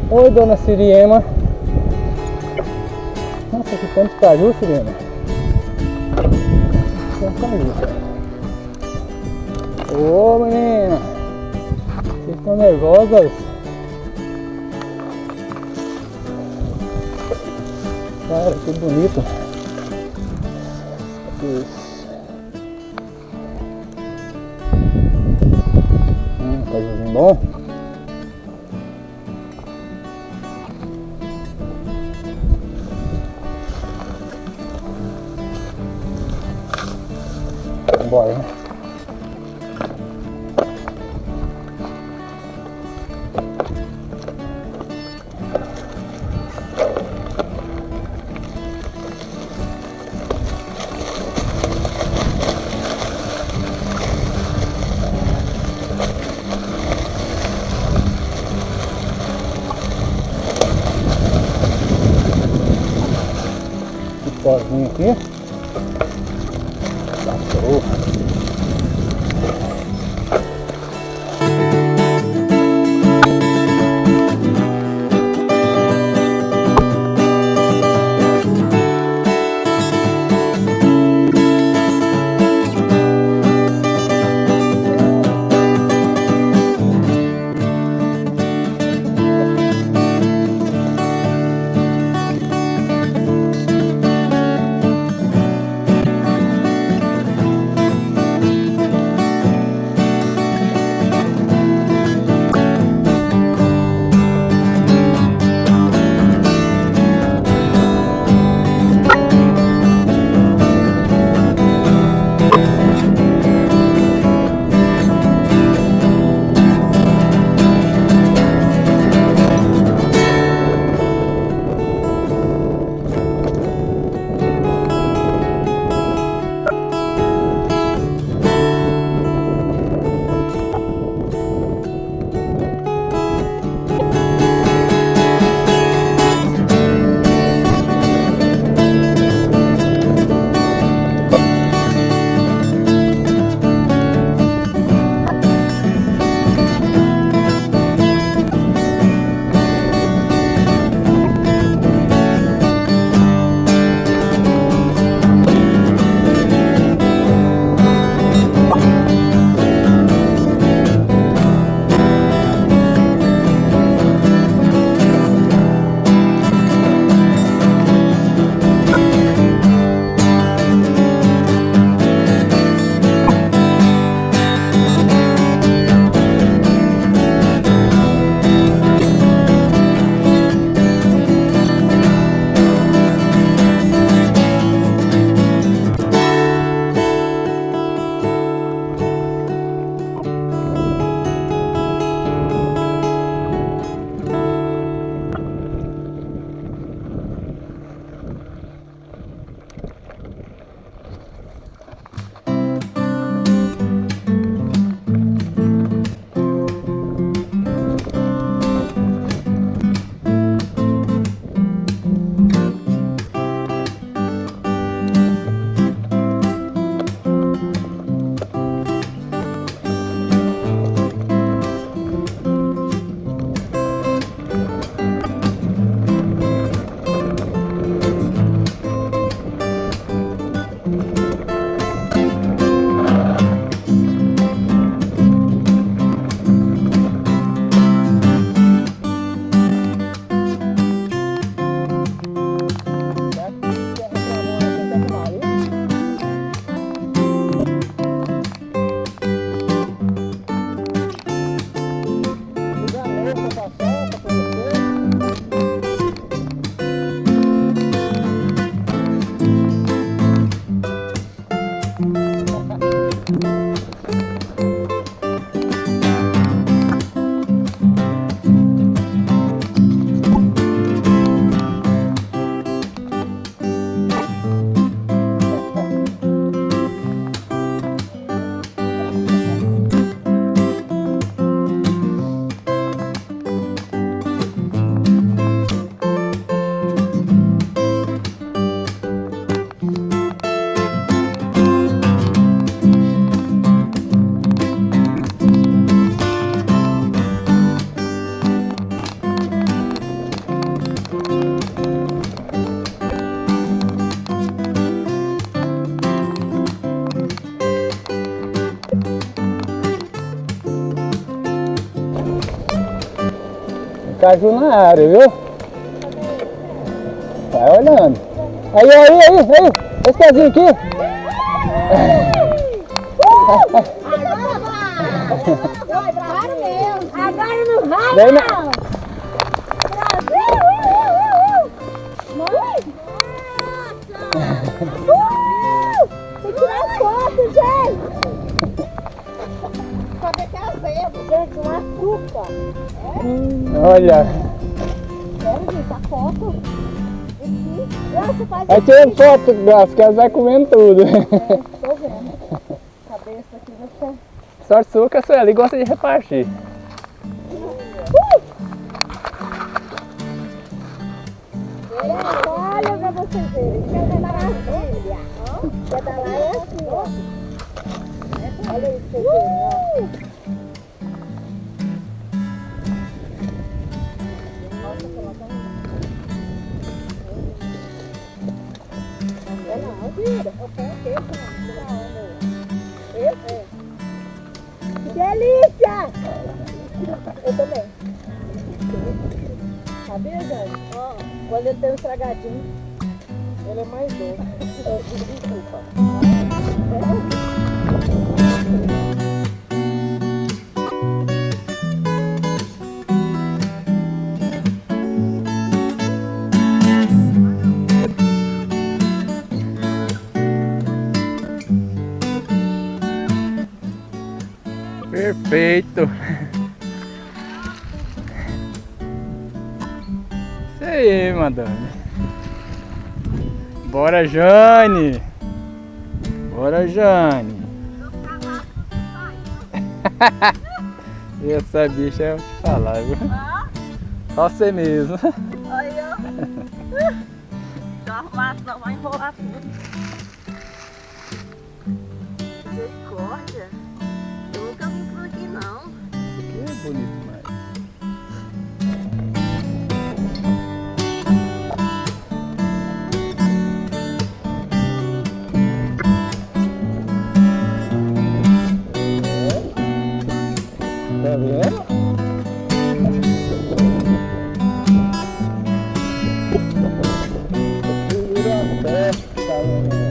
Oi, dona Siriema. Nossa, que tanto caju, Siriema. Tem um caju. Ô, menina. Vocês estão nervosas? Cara, que bonito. Isso. Cajuzinho bom. Vambora, hein? Sozinho aqui. Passou. caju na área, viu? Vai olhando. Aí. Esse casinho aqui. Agora não vai, Daí não! não. Mãe! Tem que tirar foto, gente! Cadê que é azeda? Gente, um açúcar! Olha. Sério, gente, a foto? Aqui. Você faz Aí tirando foto, Glaucio, que elas vai comendo tudo. Tô vendo. Cabeça aqui vai ficar... Sorte sua que a Sueli gosta de repartir. Olha pra vocês verem. Maravilha. Pedalar é assim, ó. Olha isso, vocês verem, ó. Delícia! Eu também. Sabia, gente? Quando ele tem um estragadinho, ele é mais doce. Desculpa. Perfeito. Isso aí, madame. Bora, Jane. Bora, Jane. Essa bicha eu vou te falar, viu? Só você mesmo. Olha, se eu arrumar, senão vai enrolar tudo. Misericórdia. Eu nunca vim por aqui, não. Que bonito demais. Tá vendo? Virou a festa, tá vendo?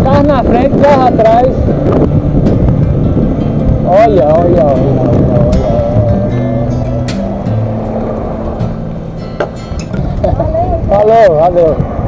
Carro na frente, carro atrás. Olha, olha, olha, olha, olha. Valeu, valeu.